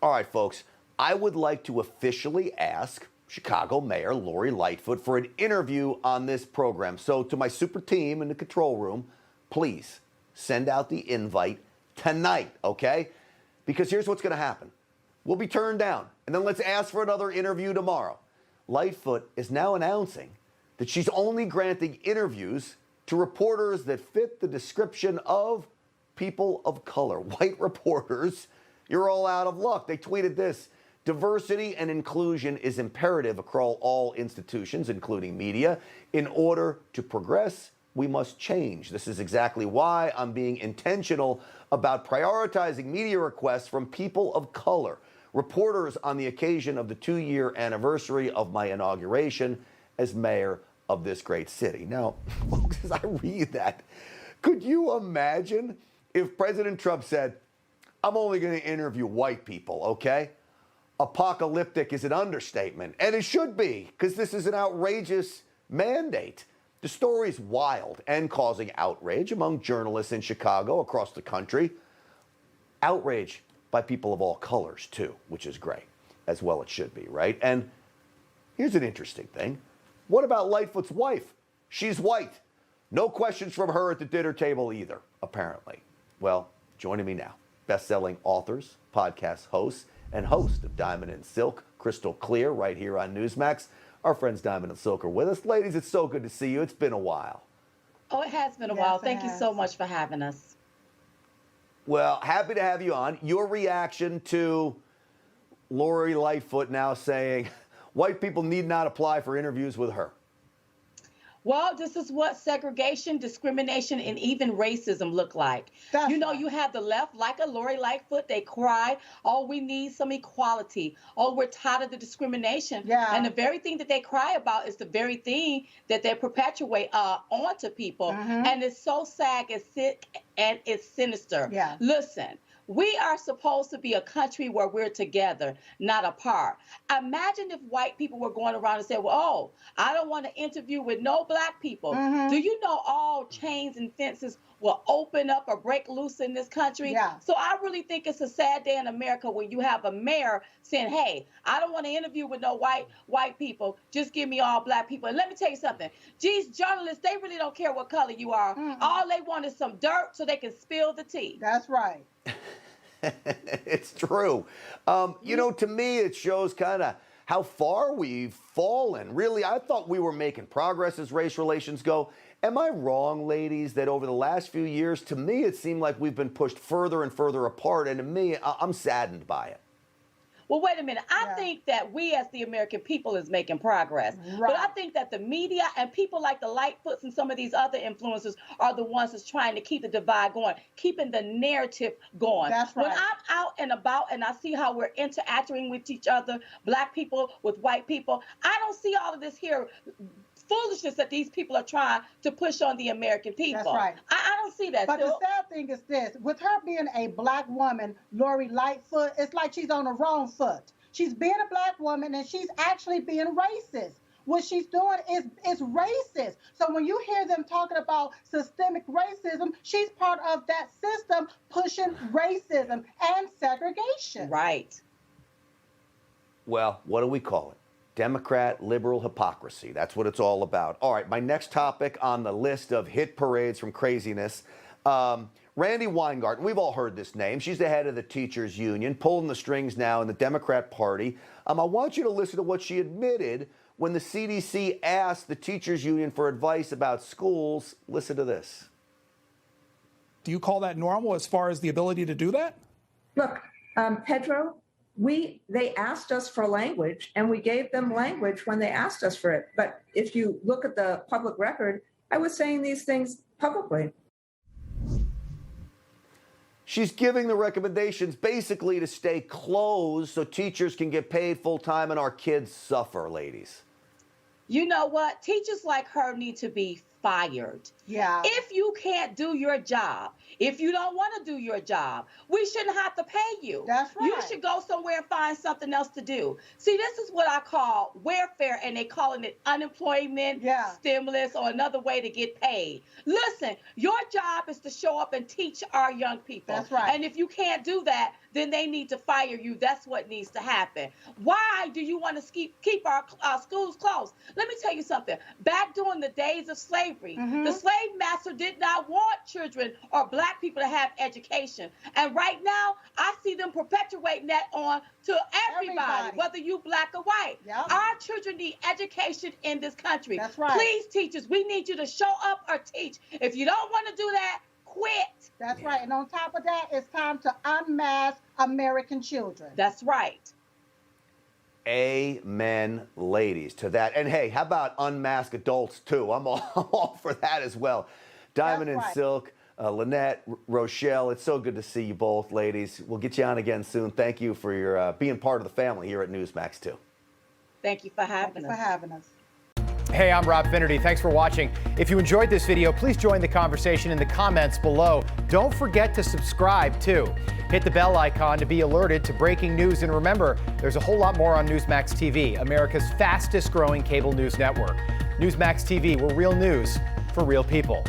All right, folks, I would like to officially ask Chicago Mayor Lori Lightfoot for an interview on this program. So to my super team in the control room, please send out the invite tonight, okay? Because here's what's going to happen. We'll be turned down, and then let's ask for another interview tomorrow. Lightfoot is now announcing that she's only granting interviews to reporters that fit the description of people of color. White reporters, you're all out of luck. They tweeted this: diversity and inclusion is imperative across all institutions, including media. In order to progress, we must change. This is exactly why I'm being intentional about prioritizing media requests from people of color, reporters on the occasion of the 2-year anniversary of my inauguration as mayor of this great city. Now, folks, as I read that, could you imagine if President Trump said, I'm only going to interview white people, okay? Apocalyptic is an understatement, and it should be, because this is an outrageous mandate. The story's wild and causing outrage among journalists in Chicago, across the country. Outrage by people of all colors, too, which is great, as well it should be, right? And here's an interesting thing. What about Lightfoot's wife? She's white. No questions from her at the dinner table either, apparently. Well, joining me now, best-selling authors, podcast hosts, and host of Diamond and Silk, Crystal Clear, right here on Newsmax. Our friends Diamond and Silk are with us. Ladies, it's so good to see you. It's been a while. Oh, it has been a while. Thank you so much for having us. Well, happy to have you on. Your reaction to Lori Lightfoot now saying white people need not apply for interviews with her. Well, this is what segregation, discrimination, and even racism look like. You have the left, like a Lori Lightfoot, they cry, oh, we need some equality. Oh, we're tired of the discrimination. Yeah. And the very thing that they cry about is the very thing that they perpetuate onto people. Mm-hmm. And it's so sad, it's sick, and it's sinister. Yeah. Listen. We are supposed to be a country where we're together, not apart. Imagine if white people were going around and said, well, oh, I don't want to interview with no black people. Mm-hmm. Do you know all chains and fences will open up or break loose in this country? Yeah. So I really think it's a sad day in America when you have a mayor saying, hey, I don't want to interview with no white people. Just give me all black people. And let me tell you something. These journalists, they really don't care what color you are. Mm-hmm. All they want is some dirt so they can spill the tea. That's right. It's true. To me, it shows kind of how far we've fallen. Really, I thought we were making progress as race relations go. Am I wrong, ladies, that over the last few years, to me, it seemed like we've been pushed further and further apart, and to me, I'm saddened by it. Well, wait a minute. I think that we as the American people is making progress. Right. But I think that the media and people like the Lightfoots and some of these other influencers are the ones that's trying to keep the divide going, keeping the narrative going. That's right. When I'm out and about and I see how we're interacting with each other, black people with white people, I don't see all of this here foolishness that these people are trying to push on the American people. That's right. I don't see that. But the sad thing is this, with her being a black woman, Lori Lightfoot, it's like she's on the wrong foot. She's being a black woman and she's actually being racist. What she's doing is racist. So when you hear them talking about systemic racism, she's part of that system pushing racism and segregation. Right. Well, what do we call it? Democrat liberal hypocrisy. That's what it's all about. All right, my next topic on the list of hit parades from craziness. Randi Weingarten, we've all heard this name. She's the head of the teachers union, pulling the strings now in the Democrat Party. I want you to listen to what she admitted when the CDC asked the teachers union for advice about schools. Listen to this. Do you call that normal as far as the ability to do that? Look, Pedro, they asked us for language, and we gave them language when they asked us for it. But if you look at the public record, I was saying these things publicly. She's giving the recommendations basically to stay closed so teachers can get paid full time and our kids suffer, ladies. You know what? Teachers like her need to be fired. Yeah. If you can't do your job, if you don't want to do your job, we shouldn't have to pay you. That's right. You should go somewhere and find something else to do. See, this is what I call welfare, and they calling it unemployment, stimulus, or another way to get paid. Listen, your job is to show up and teach our young people. That's right. And if you can't do that, then they need to fire you. That's what needs to happen. Why do you want to keep our schools closed? Let me tell you something. Back during the days of slavery, the slave master did not want children or black people to have education. And right now, I see them perpetuating that on to everybody, whether you black or white. Yep. Our children need education in this country. That's right. Please, teachers, we need you to show up or teach. If you don't want to do that, quit. That's right. And on top of that, it's time to unmask American children. That's right. Amen, ladies, to that. And hey, how about unmask adults too? I'm all for that as well. Diamond and Silk, Lynette, Rochelle, it's so good to see you both, ladies. We'll get you on again soon. Thank you for your being part of the family here at Newsmax too. Thank you for having us. Hey, I'm Rob Finnerty. Thanks for watching. If you enjoyed this video, please join the conversation in the comments below. Don't forget to subscribe too. Hit the bell icon to be alerted to breaking news. And remember, there's a whole lot more on Newsmax TV, America's fastest growing cable news network. Newsmax TV, we're real news for real people.